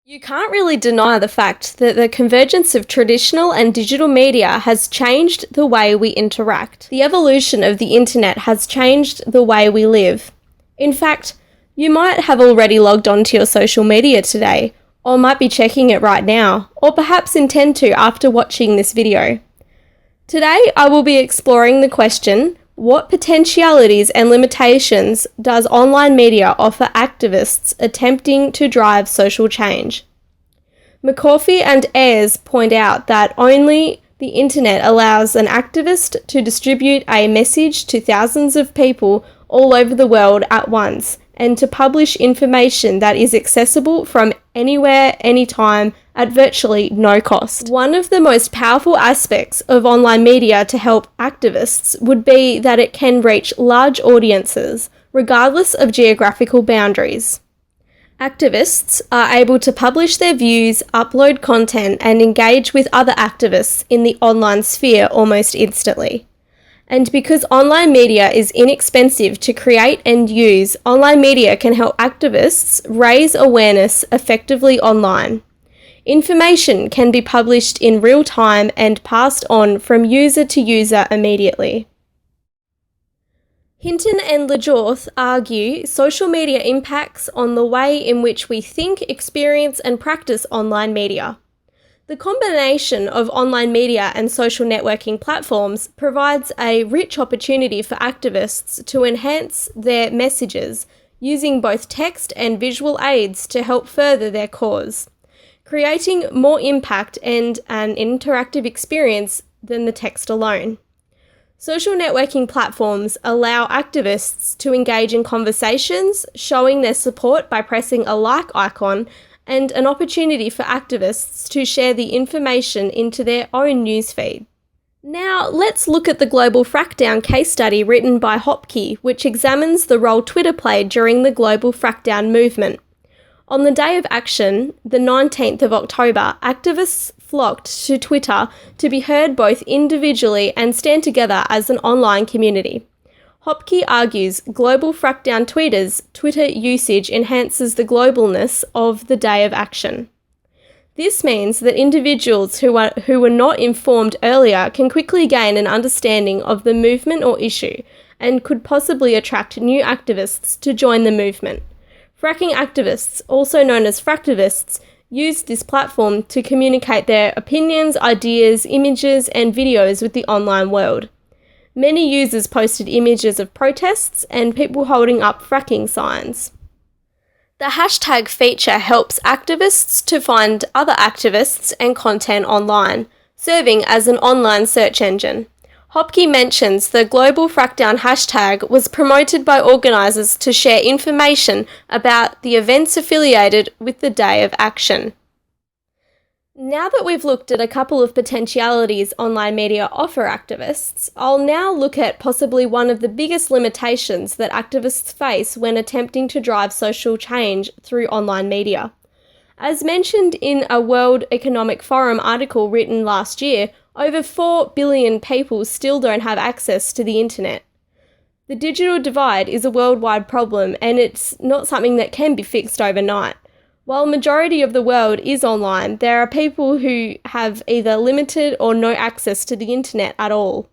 You can't really deny the fact that the convergence of traditional and digital media has changed the way we interact. The evolution of the internet has changed the way we live. In fact, you might have already logged onto your social media today, or might be checking it right now, or perhaps intend to after watching this video. Today, I will be exploring the question, what potentialities and limitations does online media offer activists attempting to drive social change? McCaughey and Ayers point out that only the internet allows an activist to distribute a message to thousands of people all over the world at once, and to publish information that is accessible from anywhere, anytime, at virtually no cost. One of the most powerful aspects of online media to help activists would be that it can reach large audiences, regardless of geographical boundaries. Activists are able to publish their views, upload content, and engage with other activists in the online sphere almost instantly. And because online media is inexpensive to create and use, online media can help activists raise awareness effectively online. Information can be published in real time and passed on from user to user immediately. Hinton and LeJorth argue social media impacts on the way in which we think, experience, and practice online media. The combination of online media and social networking platforms provides a rich opportunity for activists to enhance their messages using both text and visual aids to help further their cause, creating more impact and an interactive experience than the text alone. Social networking platforms allow activists to engage in conversations, showing their support by pressing a like icon, and an opportunity for activists to share the information into their own newsfeed. Now, let's look at the Global Frackdown case study written by Hopke, which examines the role Twitter played during the Global Frackdown movement. On the day of action, the 19th of October, activists flocked to Twitter to be heard both individually and stand together as an online community. Hopke argues Global Frackdown tweeters' Twitter usage enhances the globalness of the day of action. This means that individuals who were not informed earlier can quickly gain an understanding of the movement or issue, and could possibly attract new activists to join the movement. Fracking activists, also known as fracktivists, use this platform to communicate their opinions, ideas, images, and videos with the online world. Many users posted images of protests and people holding up fracking signs. The hashtag feature helps activists to find other activists and content online, serving as an online search engine. Hopke mentions the Global Frackdown hashtag was promoted by organisers to share information about the events affiliated with the day of action. Now that we've looked at a couple of potentialities online media offer activists, I'll now look at possibly one of the biggest limitations that activists face when attempting to drive social change through online media. As mentioned in a World Economic Forum article written last year, over 4 billion people still don't have access to the internet. The digital divide is a worldwide problem, and it's not something that can be fixed overnight. While the majority of the world is online, there are people who have either limited or no access to the internet at all.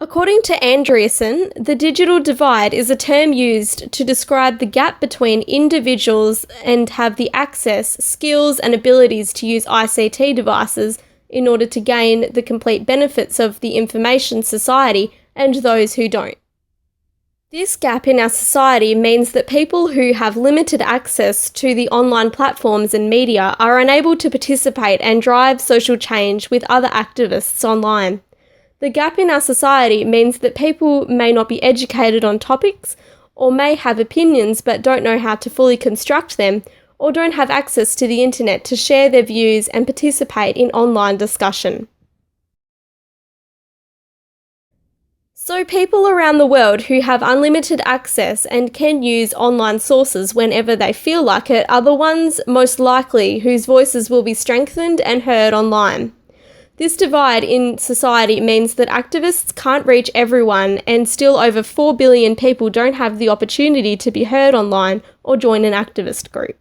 According to Andreasson, the digital divide is a term used to describe the gap between individuals and have the access, skills, and abilities to use ICT devices in order to gain the complete benefits of the information society and those who don't. This gap in our society means that people who have limited access to the online platforms and media are unable to participate and drive social change with other activists online. The gap in our society means that people may not be educated on topics, or may have opinions but don't know how to fully construct them, or don't have access to the internet to share their views and participate in online discussion. So people around the world who have unlimited access and can use online sources whenever they feel like it are the ones most likely whose voices will be strengthened and heard online. This divide in society means that activists can't reach everyone, and still over 4 billion people don't have the opportunity to be heard online or join an activist group.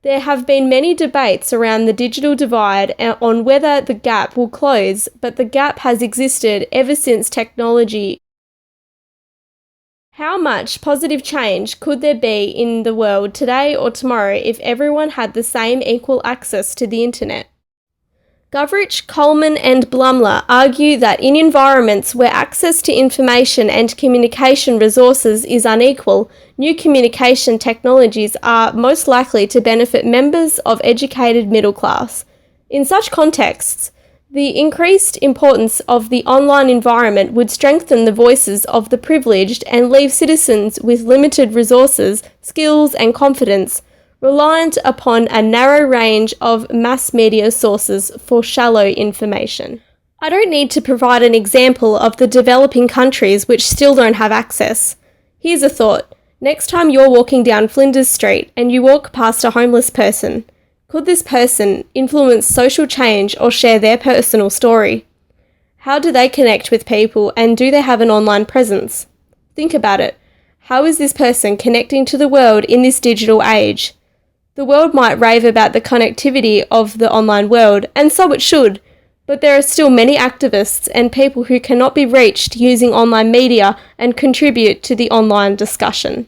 There have been many debates around the digital divide and on whether the gap will close, but the gap has existed ever since technology. How much positive change could there be in the world today or tomorrow if everyone had the same equal access to the internet? Gurevitch, Coleman and Blumler argue that in environments where access to information and communication resources is unequal, new communication technologies are most likely to benefit members of educated middle class. In such contexts, the increased importance of the online environment would strengthen the voices of the privileged and leave citizens with limited resources, skills and confidence reliant upon a narrow range of mass media sources for shallow information. I don't need to provide an example of the developing countries which still don't have access. Here's a thought. Next time you're walking down Flinders Street and you walk past a homeless person, could this person influence social change or share their personal story? How do they connect with people and do they have an online presence? Think about it. How is this person connecting to the world in this digital age? The world might rave about the connectivity of the online world, and so it should, but there are still many activists and people who cannot be reached using online media and contribute to the online discussion.